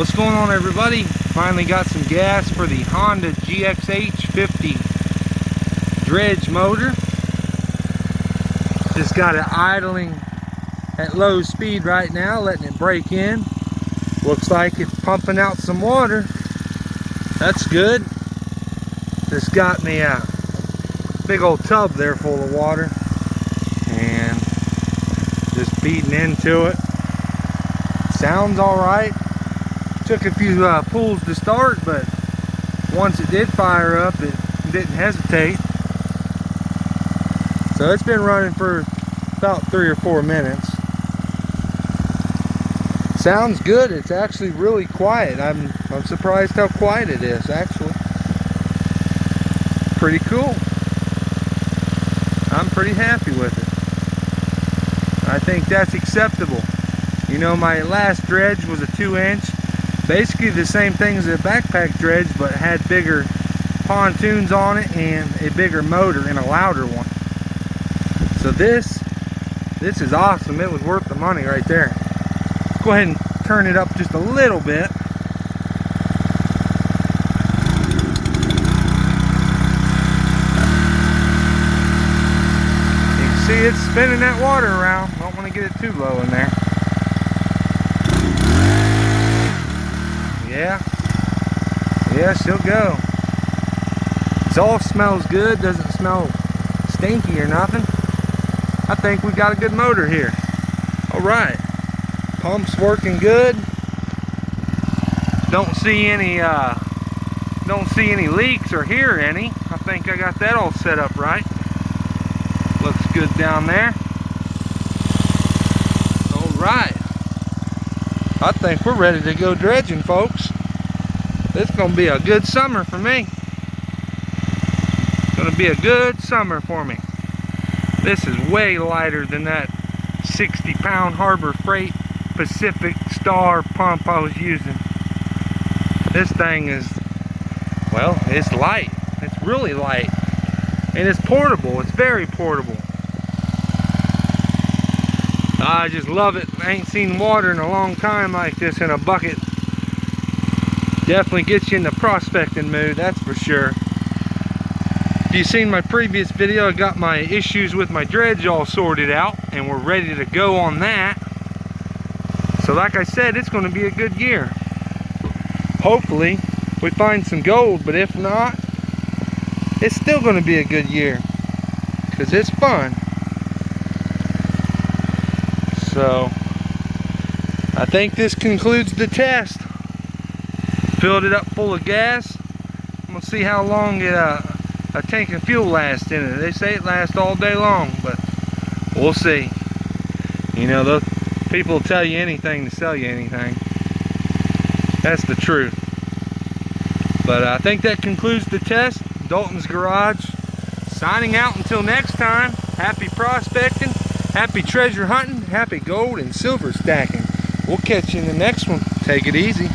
What's going on, everybody? Finally got some gas for the Honda GXH50 Dredge motor. Just got it idling at low speed right now, letting it break in. Looks like it's pumping out some water. That's good. Just got me a big old tub there full of water and just feeding into it. Sounds all right. Took a few pulls to start, but once it did fire up, it didn't hesitate. So it's been running for about 3 or 4 minutes. Sounds good. It's actually really quiet. I'm surprised how quiet it is, actually. Pretty cool. I'm pretty happy with it. I think that's acceptable. You know, my last dredge was a 2-inch. Basically the same thing as a backpack dredge, but had bigger pontoons on it and a bigger motor and a louder one. So this is awesome. It was worth the money right there. Let's go ahead and turn it up just a little bit. You can see it's spinning that water around. Don't want to get it too low in there. Yeah, she'll go. It all smells good, doesn't smell stinky or nothing. I think we got a good motor here. All right, pump's working good. Don't see any leaks or hear any. I think I got that all set up right. Looks good down there. All right, I think we're ready to go dredging, folks. This is going to be a good summer for me. It's going to be a good summer for me. This is way lighter than that 60-pound Harbor Freight Pacific Star pump I was using. This thing is, well, it's light. It's really light. And it's portable. It's very portable. I just love it. I ain't seen water in a long time like this in a bucket. Definitely gets you in the prospecting mood, that's for sure. If you've seen my previous video, I got my issues with my dredge all sorted out and we're ready to go on that. So like I said, it's going to be a good year. Hopefully we find some gold, but if not, it's still going to be a good year because it's fun. So I think this concludes the test. Filled it up full of gas. I'm gonna see how long a tank of fuel lasts in it. They say it lasts all day long, but we'll see. You know, those people will tell you anything to sell you anything. That's the truth. But I think that concludes the test. Dalton's Garage signing out until next time. Happy prospecting, happy treasure hunting, happy gold and silver stacking. We'll catch you in the next one. Take it easy.